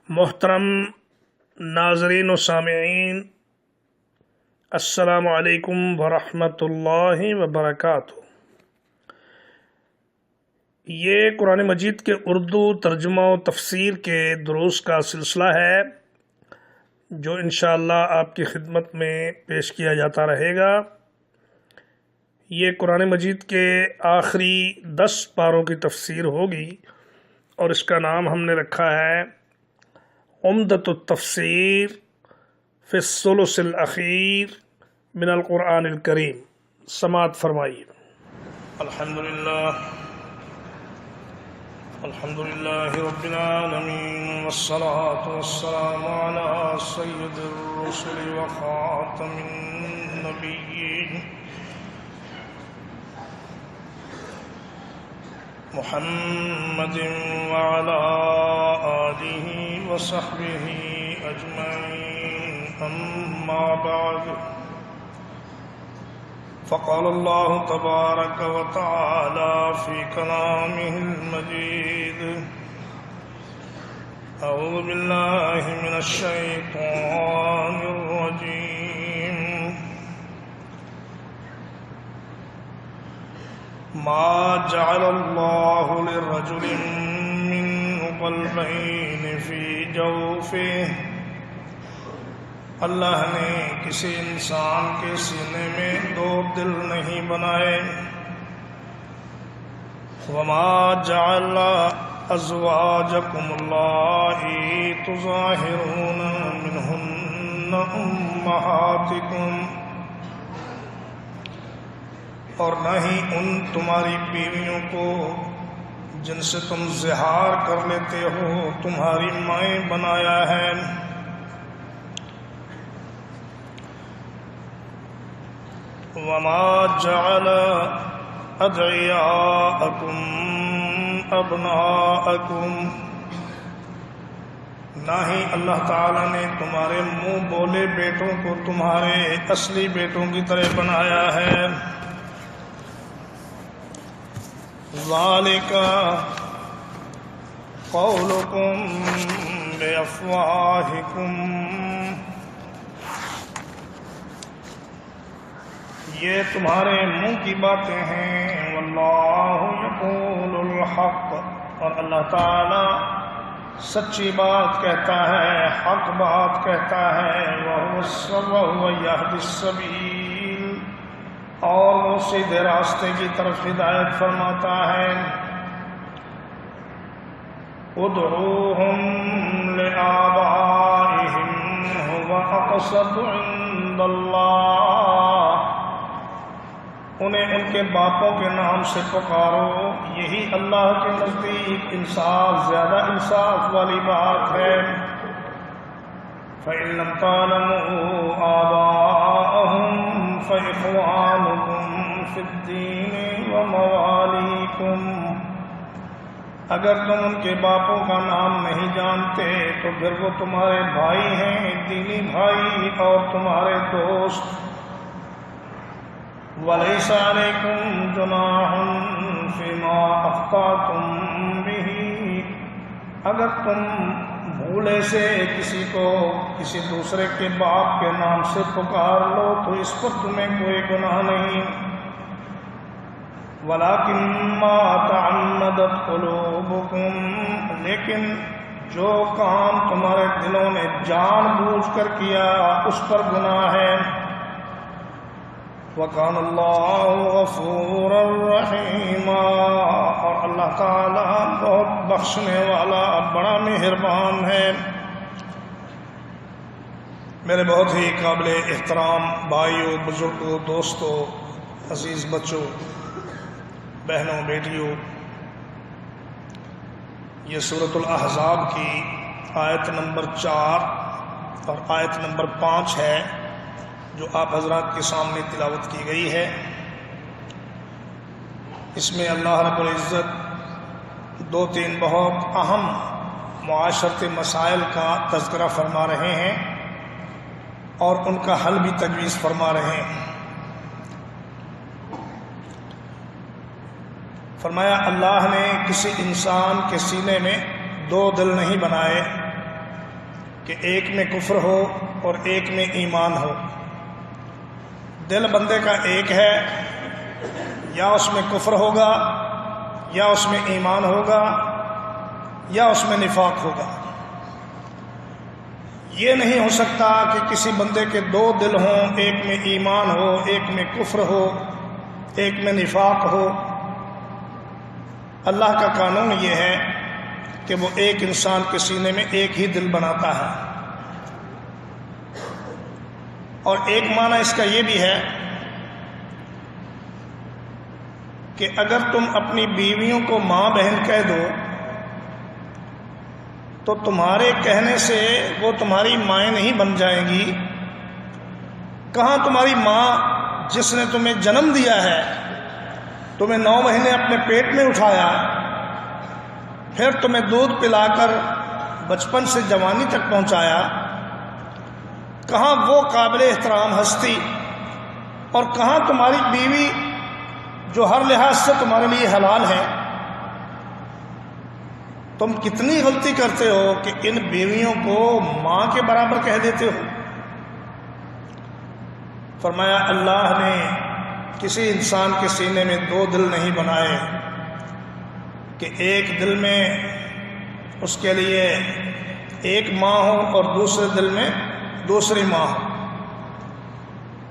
محترم ناظرین و سامعین، السلام علیکم ورحمۃ اللہ وبرکاتہ۔ یہ قرآن مجید کے اردو ترجمہ و تفسیر کے دروس کا سلسلہ ہے جو انشاءاللہ آپ کی خدمت میں پیش کیا جاتا رہے گا۔ یہ قرآن مجید کے آخری 10 پاروں کی تفسیر ہوگی اور اس کا نام ہم نے رکھا ہے عمدۃ التفسیر فی الثلث الاخیر من القرآن الکریم۔ سماعت فرمائیے۔ الحمدللہ رب العالمین والصلاة والسلام علی سید الرسل وخاتم النبیین محمد وعلى آلہ وصحبہ اجمعین، اما بعد، فقال اللہ تبارک وتعالی فی کلامہ المجید، اعوذ باللہ من الشیطان الرجیم، ما جعل اللہ لرجل من قلبین فی جوفہ، اللہ نے کسی انسان کے سینے میں 2 دل نہیں بنائے۔ وما جعل ازواجکم اللاتی تظاہرون منہن امہاتکم، اور نہ ہی ان تمہاری بیویوں کو جن سے تم زہار کر لیتے ہو تمہاری مائیں بنایا ہے۔ وما جعل ادعیاءکم ابناءکم، نہ ہی اللہ تعالیٰ نے تمہارے منہ بولے بیٹوں کو تمہارے اصلی بیٹوں کی طرح بنایا ہے۔ ذالک قولکم بافواہکم، یہ تمہارے منہ کی باتیں ہیں۔ واللہ یقول الحق، اور اللہ تعالی سچی بات کہتا ہے، حق بات کہتا ہے۔ وَهُوَ يَهْدِي السَّبِيلَ، اور وہ سیدھے راستے کی طرف ہدایت فرماتا ہے۔ ادعوہم لآبائہم هُوَ أَقْسَطُ عِندَ اللَّهِ، انہیں ان کے باپوں کے نام سے پکارو، یہی اللہ کے نزدیک انصاف، زیادہ انصاف والی بات ہے۔ فَإِن لَّمْ تَعْلَمُوا آبَاءَهُمْ فَإِخْوَانُكُمْ فِي الدِّينِ وَمَوَالِيكُمْ، اگر تم ان کے باپوں کا نام نہیں جانتے تو پھر وہ تمہارے بھائی ہیں، دینی بھائی اور تمہارے دوست۔ وَلَيْسَ عَلَيْكُمْ جُنَاحٌ فِيمَا أَخْطَأْتُمْ بِهِ، اگر تم بھولے سے کسی کو کسی دوسرے کے باپ کے نام سے پکار لو تو اس پر تمہیں کوئی گناہ نہیں۔ وَلَكِنْ مَا تَعَمَّدَتْ قُلُوبُكُمْ، لیکن جو کام تمہارے دلوں نے جان بوجھ کر کیا اس پر گناہ ہے۔ وَكَانَ اللَّهُ غَفُورًا رَحِيمًا، اور اللہ تعالیٰ بہت بخشنے والا بڑا مہربان ہے۔ میرے بہت ہی قابل احترام بھائیوں، بزرگوں، دوستوں، عزیز بچوں، بہنوں، بیٹیوں، یہ سورۃ الاحزاب کی آیت نمبر 4 اور آیت نمبر 5 ہے جو آپ حضرات کے سامنے تلاوت کی گئی ہے۔ اس میں اللہ رب العزت 2-3 بہت اہم معاشرتی مسائل کا تذکرہ فرما رہے ہیں اور ان کا حل بھی تجویز فرما رہے ہیں۔ فرمایا اللہ نے کسی انسان کے سینے میں 2 دل نہیں بنائے، کہ ایک میں کفر ہو اور ایک میں ایمان ہو۔ دل بندے کا ایک ہے، یا اس میں کفر ہوگا، یا اس میں ایمان ہوگا، یا اس میں نفاق ہوگا۔ یہ نہیں ہو سکتا کہ کسی بندے کے دو دل ہوں، ایک میں ایمان ہو، ایک میں کفر ہو، ایک میں نفاق ہو۔ اللہ کا قانون یہ ہے کہ وہ ایک انسان کے سینے میں ایک ہی دل بناتا ہے۔ اور ایک معنی اس کا یہ بھی ہے کہ اگر تم اپنی بیویوں کو ماں بہن کہہ دو تو تمہارے کہنے سے وہ تمہاری مائیں نہیں بن جائیں گی۔ کہاں تمہاری ماں جس نے تمہیں جنم دیا ہے، تمہیں 9 مہینے اپنے پیٹ میں اٹھایا، پھر تمہیں دودھ پلا کر بچپن سے جوانی تک پہنچایا، کہاں وہ قابل احترام ہستی، اور کہاں تمہاری بیوی جو ہر لحاظ سے تمہارے لیے حلال ہے۔ تم کتنی غلطی کرتے ہو کہ ان بیویوں کو ماں کے برابر کہہ دیتے ہو۔ فرمایا اللہ نے کسی انسان کے سینے میں 2 دل نہیں بنائے کہ ایک دل میں اس کے لیے ایک ماں ہو اور دوسرے دل میں دوسری ماں ہو۔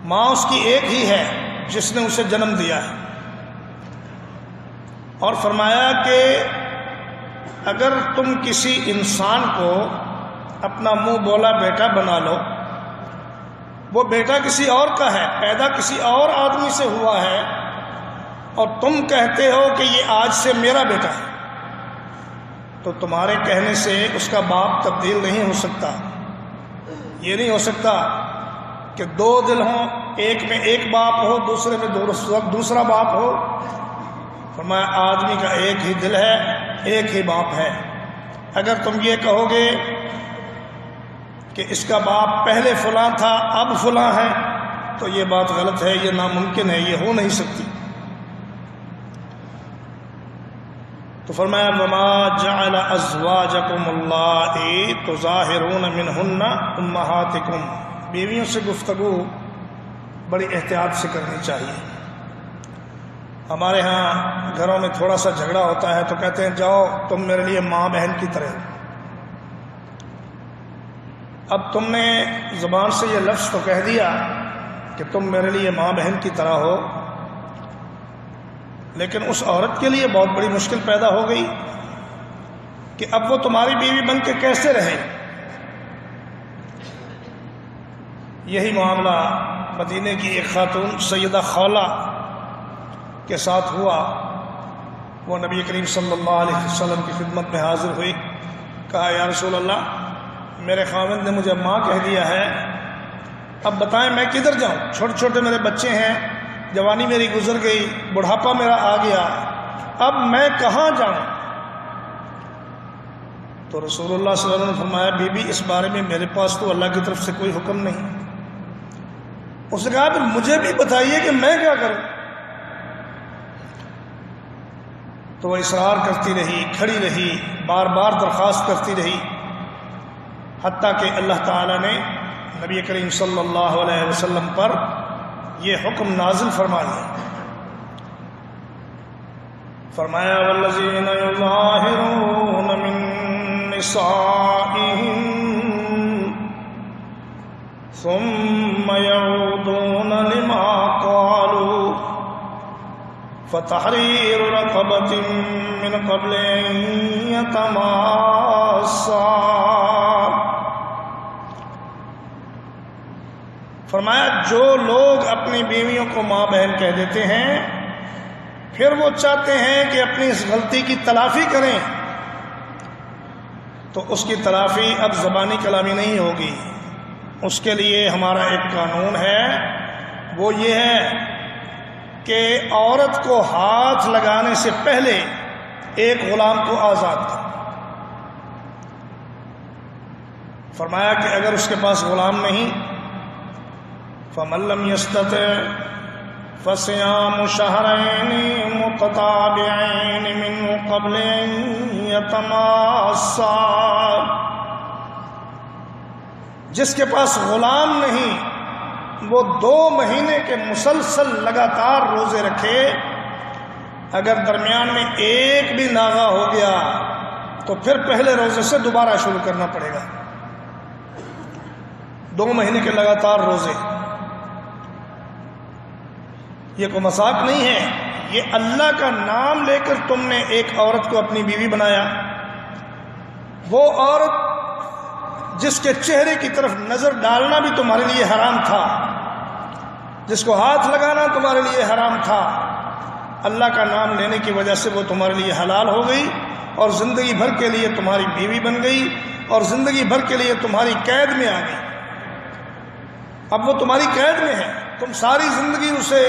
ماں اس کی ایک ہی ہے جس نے اسے جنم دیا ہے۔ اور فرمایا کہ اگر تم کسی انسان کو اپنا منہ بولا بیٹا بنا لو، وہ بیٹا کسی اور کا ہے، پیدا کسی اور آدمی سے ہوا ہے، اور تم کہتے ہو کہ یہ آج سے میرا بیٹا ہے، تو تمہارے کہنے سے اس کا باپ تبدیل نہیں ہو سکتا۔ یہ نہیں ہو سکتا کہ 2 دل ہوں، ایک میں ایک باپ ہو، دوسرے میں دوسرا باپ ہو۔ فرمایا آدمی کا ایک ہی دل ہے، ایک ہی باپ ہے۔ اگر تم یہ کہو گے کہ اس کا باپ پہلے فلاں تھا اب فلاں ہے، تو یہ بات غلط ہے، یہ ناممکن ہے، یہ ہو نہیں سکتی۔ تو فرمایا وَمَا جَعَلَ أَزْوَاجَكُمُ اللَّائِي تُظَاهِرُونَ مِنْهُنَّ أُمَّهَاتِكُمْ۔ بیویوں سے گفتگو بڑی احتیاط سے کرنی چاہیے۔ ہمارے ہاں گھروں میں تھوڑا سا جھگڑا ہوتا ہے تو کہتے ہیں جاؤ تم میرے لیے ماں بہن کی طرح۔ اب تم نے زبان سے یہ لفظ تو کہہ دیا کہ تم میرے لیے ماں بہن کی طرح ہو، لیکن اس عورت کے لیے بہت بڑی مشکل پیدا ہو گئی کہ اب وہ تمہاری بیوی بن کے کیسے رہے۔ یہی معاملہ مدینے کی ایک خاتون سیدہ خولہ کے ساتھ ہوا۔ وہ نبی کریم صلی اللہ علیہ وسلم کی خدمت میں حاضر ہوئی، کہا یا رسول اللہ میرے خاوند نے مجھے ماں کہہ دیا ہے، اب بتائیں میں کدھر جاؤں، چھوٹے چھوٹے میرے بچے ہیں، جوانی میری گزر گئی، بڑھاپا میرا آ گیا، اب میں کہاں جاؤں؟ تو رسول اللہ صلی اللہ علیہ وسلم نے فرمایا بی بی اس بارے میں میرے پاس تو اللہ کی طرف سے کوئی حکم نہیں۔ اس نے کہا پھر مجھے بھی بتائیے کہ میں کیا کروں؟ تو وہ اصرار کرتی رہی، کھڑی رہی، بار بار درخواست کرتی رہی، حتیٰ کہ اللہ تعالیٰ نے نبی کریم صلی اللہ علیہ وسلم پر یہ حکم نازل فرما دیا۔ فرمایا والذین یظاہرون من نسائہم ثم یعودون لما قالوا فتحریر رقبۃ من قبل ان یتماسا۔ فرمایا جو لوگ اپنی بیویوں کو ماں بہن کہہ دیتے ہیں پھر وہ چاہتے ہیں کہ اپنی اس غلطی کی تلافی کریں، تو اس کی تلافی اب زبانی کلامی نہیں ہوگی۔ اس کے لیے ہمارا ایک قانون ہے، وہ یہ ہے کہ عورت کو ہاتھ لگانے سے پہلے ایک غلام کو آزاد کر۔ فرمایا کہ اگر اس کے پاس غلام نہیں، فَمَن لَّمْ يَسْتَطِعْ فَصِيَامُ شَهْرَيْنِ مُتَتَابِعَيْنِ مِن قَبْلِ أَن يَتَمَاسَّا۔ جس کے پاس غلام نہیں وہ 2 مہینے کے مسلسل لگاتار روزے رکھے، اگر درمیان میں ایک بھی ناغہ ہو گیا تو پھر پہلے روزے سے دوبارہ شروع کرنا پڑے گا۔ 2 مہینے کے لگاتار روزے، یہ کوئی مذاق نہیں ہے، یہ اللہ کا نام لے کر تم نے ایک عورت کو اپنی بیوی بنایا، وہ عورت جس کے چہرے کی طرف نظر ڈالنا بھی تمہارے لیے حرام تھا، جس کو ہاتھ لگانا تمہارے لیے حرام تھا، اللہ کا نام لینے کی وجہ سے وہ تمہارے لیے حلال ہو گئی اور زندگی بھر کے لیے تمہاری بیوی بن گئی اور زندگی بھر کے لیے تمہاری قید میں آ گئی۔ اب وہ تمہاری قید میں ہے، تم ساری زندگی اسے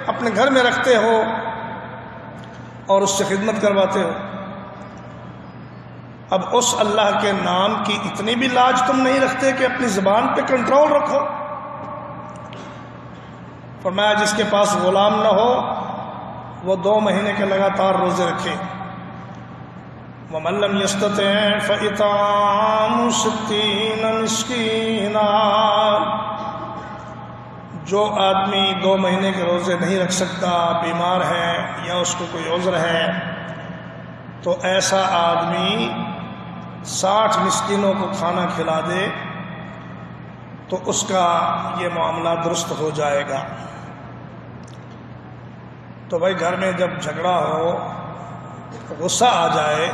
اپنے گھر میں رکھتے ہو اور اس سے خدمت کرواتے ہو۔ اب اس اللہ کے نام کی اتنی بھی لاج تم نہیں رکھتے کہ اپنی زبان پہ کنٹرول رکھو۔ فرمایا جس کے پاس غلام نہ ہو وہ 2 مہینے کے لگاتار روزے رکھے۔ وَمَن لَّمْ يَسْتَطِعْ فَإِطْعَامُ 60 مِسْكِينًا، جو آدمی 2 مہینے کے روزے نہیں رکھ سکتا، بیمار ہے یا اس کو کوئی عذر ہے، تو ایسا آدمی 60 مسکینوں کو کھانا کھلا دے تو اس کا یہ معاملہ درست ہو جائے گا۔ تو بھائی گھر میں جب جھگڑا ہو، غصہ آ جائے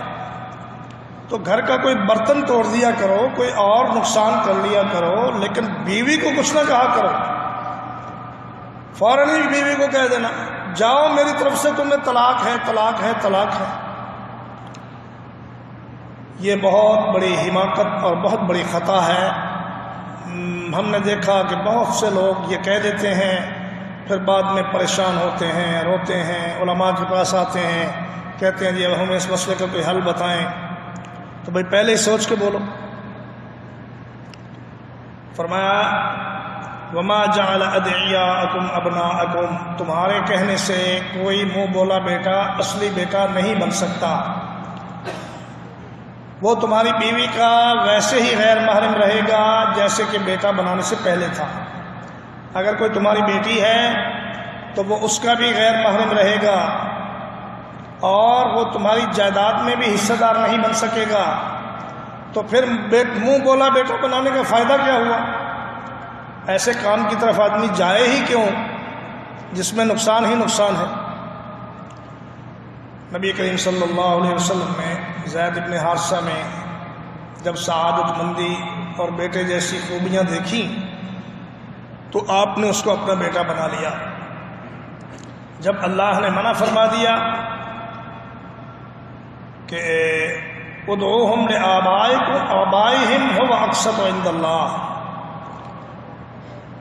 تو گھر کا کوئی برتن توڑ دیا کرو، کوئی اور نقصان کر لیا کرو، لیکن بیوی کو کچھ نہ کہا کرو۔ فوراً ہی بیوی کو کہہ دینا جاؤ میری طرف سے تمہیں طلاق ہے، طلاق ہے، طلاق ہے۔ یہ بہت بڑی حماقت اور بہت بڑی خطا ہے۔ ہم نے دیکھا کہ بہت سے لوگ یہ کہہ دیتے ہیں، پھر بعد میں پریشان ہوتے ہیں، روتے ہیں، علماء کے پاس آتے ہیں، کہتے ہیں جی اب ہمیں اس مسئلے کا کوئی حل بتائیں۔ تو بھائی پہلے ہی سوچ کے بولو۔ فرمایا وَمَا جَعَلَ أَدْعِيَاءَكُمْ أَبْنَاءَكُمْ، تمہارے کہنے سے کوئی منہ بولا بیٹا اصلی بیٹا نہیں بن سکتا، وہ تمہاری بیوی کا ویسے ہی غیر محرم رہے گا جیسے کہ بیٹا بنانے سے پہلے تھا۔ اگر کوئی تمہاری بیٹی ہے تو وہ اس کا بھی غیر محرم رہے گا اور وہ تمہاری جائیداد میں بھی حصہ دار نہیں بن سکے گا۔ تو پھر منہ بولا بیٹا بنانے کا فائدہ کیا ہوا؟ ایسے کام کی طرف آدمی جائے ہی کیوں جس میں نقصان ہی نقصان ہے۔ نبی کریم صلی اللہ علیہ وسلم نے زید بن حارثہ میں جب سعادت مندی اور بیٹے جیسی خوبیاں دیکھیں تو آپ نے اس کو اپنا بیٹا بنا لیا۔ جب اللہ نے منع فرما دیا کہ ادعوہم لآبائہم هو اقسط عند اللہ،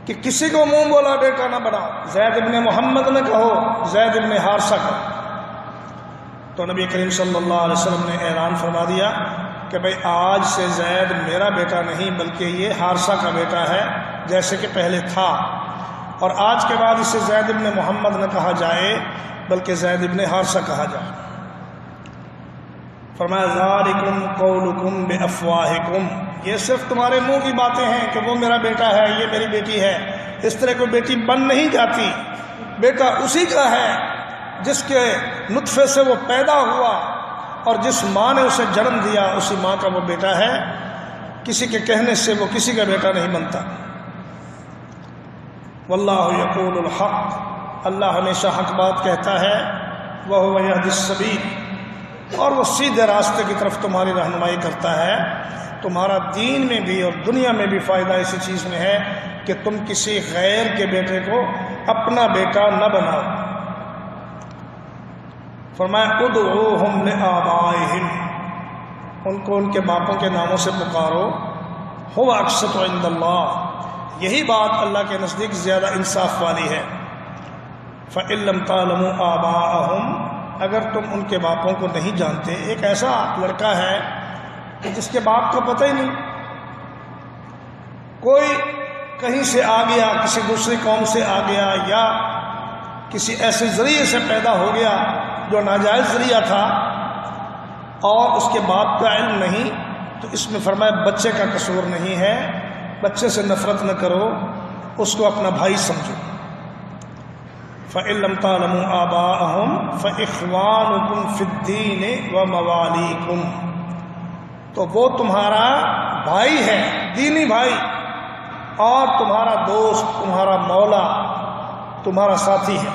کہ کسی کو منہ بولا بیٹا نہ بناؤ، زید بن محمد نے کہو، زید بن حارثہ کہو، تو نبی کریم صلی اللہ علیہ وسلم نے اعلان فرما دیا کہ بھئی آج سے زید میرا بیٹا نہیں بلکہ یہ حارثہ کا بیٹا ہے جیسے کہ پہلے تھا، اور آج کے بعد اسے زید بن محمد نہ کہا جائے بلکہ زید بن حارثہ کہا جائے۔ فرمایا ذالکم قولکم بافواہکم، یہ صرف تمہارے منہ کی باتیں ہیں کہ وہ میرا بیٹا ہے، یہ میری بیٹی ہے۔ اس طرح کوئی بیٹی بن نہیں جاتی، بیٹا اسی کا ہے جس کے نطفے سے وہ پیدا ہوا اور جس ماں نے اسے جنم دیا اسی ماں کا وہ بیٹا ہے۔ کسی کے کہنے سے وہ کسی کا بیٹا نہیں بنتا۔ واللہ یقول الحق، اللہ ہمیشہ حق بات کہتا ہے، وَهُوَ يَهْدِي السَّبِيلَ، اور وہ سیدھے راستے کی طرف تمہاری رہنمائی کرتا ہے۔ تمہارا دین میں بھی اور دنیا میں بھی فائدہ اسی چیز میں ہے کہ تم کسی غیر کے بیٹے کو اپنا بیٹا نہ بناؤ۔ فرمایا ادعوہم لآبائہم، ان کو ان کے باپوں کے ناموں سے پکارو، هو اقسط عند اللہ، یہی بات اللہ کے نزدیک زیادہ انصاف والی ہے۔ فإن لم تعلموا آباءہم، اگر تم ان کے باپوں کو نہیں جانتے، ایک ایسا لڑکا ہے کہ جس کے باپ کا پتہ ہی نہیں، کوئی کہیں سے آ گیا، کسی دوسری قوم سے آ گیا یا کسی ایسے ذریعے سے پیدا ہو گیا جو ناجائز ذریعہ تھا اور اس کے باپ کا علم نہیں، تو اس میں فرمایا بچے کا قصور نہیں ہے، بچے سے نفرت نہ کرو، اس کو اپنا بھائی سمجھو۔ فَإِن لَّمْ تَعْلَمُوا آبَاءَهُمْ فَإِخْوَانُكُمْ فِي الدِّينِ وَمَوَالِيكُمْ، تو وہ تمہارا بھائی ہے، دینی بھائی، اور تمہارا دوست، تمہارا مولا، تمہارا ساتھی ہے۔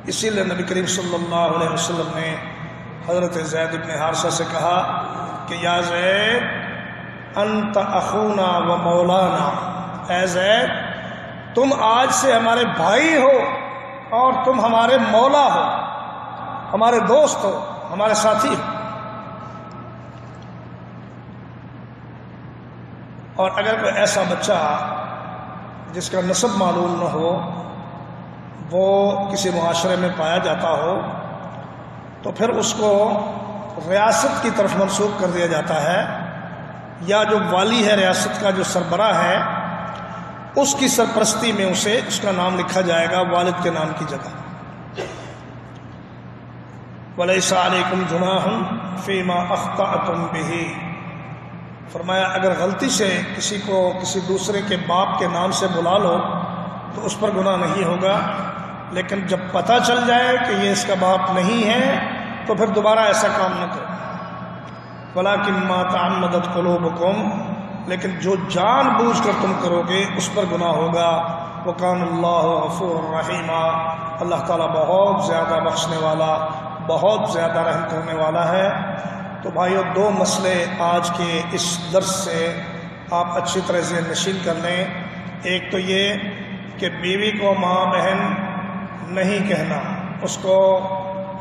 اسی لیے نبی کریم صلی اللہ علیہ وسلم نے حضرت زید بن حارثہ سے کہا کہ یا زید انت اخونا و مولانا، اے زید تم آج سے ہمارے بھائی ہو اور تم ہمارے مولا ہو، ہمارے دوست ہو، ہمارے ساتھی ہو۔ اور اگر کوئی ایسا بچہ جس کا نسب معلوم نہ ہو وہ کسی معاشرے میں پایا جاتا ہو تو پھر اس کو ریاست کی طرف منسوب کر دیا جاتا ہے، یا جو والی ہے ریاست کا، جو سربراہ ہے، اس کی سرپرستی میں اس کا نام لکھا جائے گا والد کے نام کی جگہ۔ وَلَيْسَ عَلَيْكُمْ جُنَاحٌ فِيمَا أَخْطَأْتُمْ بِهِ، فرمایا اگر غلطی سے کسی کو کسی دوسرے کے باپ کے نام سے بلا لو تو اس پر گناہ نہیں ہوگا، لیکن جب پتہ چل جائے کہ یہ اس کا باپ نہیں ہے تو پھر دوبارہ ایسا کام نہ کرو۔ وَلَٰكِن مَّا تَعَمَّدَتْ قُلُوبُكُمْ، لیکن جو جان بوجھ کر تم کرو گے اس پر گناہ ہوگا۔ وَكَانَ اللَّهُ غَفُورًا رَحِيمًا، اللہ تعالیٰ بہت زیادہ بخشنے والا، بہت زیادہ رحم کرنے والا ہے۔ تو بھائیو، دو مسئلے آج کے اس درس سے آپ اچھی طرح ذہن نشین کر لیں۔ ایک تو یہ کہ بیوی کو ماں بہن نہیں کہنا، اس کو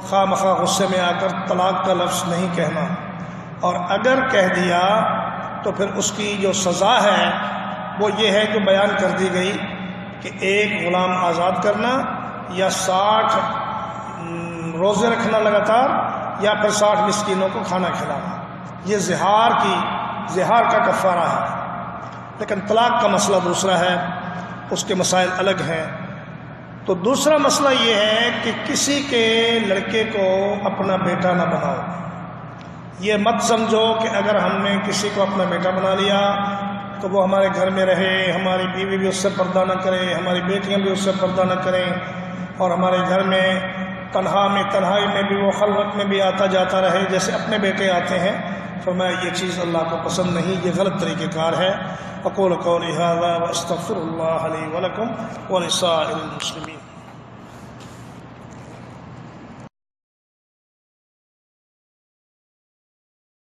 خواہ مخواہ غصے میں آ کر طلاق کا لفظ نہیں کہنا، اور اگر کہہ دیا تو پھر اس کی جو سزا ہے وہ یہ ہے جو بیان کر دی گئی کہ ایک غلام آزاد کرنا، یا 60 روزے رکھنا لگاتار، یا پھر 60 مسکینوں کو کھانا کھلانا۔ یہ زہار کا کفارہ ہے۔ لیکن طلاق کا مسئلہ دوسرا ہے، اس کے مسائل الگ ہیں۔ تو دوسرا مسئلہ یہ ہے کہ کسی کے لڑکے کو اپنا بیٹا نہ بناؤ۔ یہ مت سمجھو کہ اگر ہم نے کسی کو اپنا بیٹا بنا لیا تو وہ ہمارے گھر میں رہے، ہماری بیوی بھی اس سے پردہ نہ کرے، ہماری بیٹیاں بھی اس سے پردہ نہ کریں، اور ہمارے گھر میں تنہائی میں بھی وہ خلوت میں بھی آتا جاتا رہے جیسے اپنے بیٹے آتے ہیں۔ فرمایا یہ چیز اللہ کو پسند نہیں، یہ غلط طریقہ کار ہے۔ اقول قولی ھذا واستغفر اللہ لی ولکم ولسائر المسلمین۔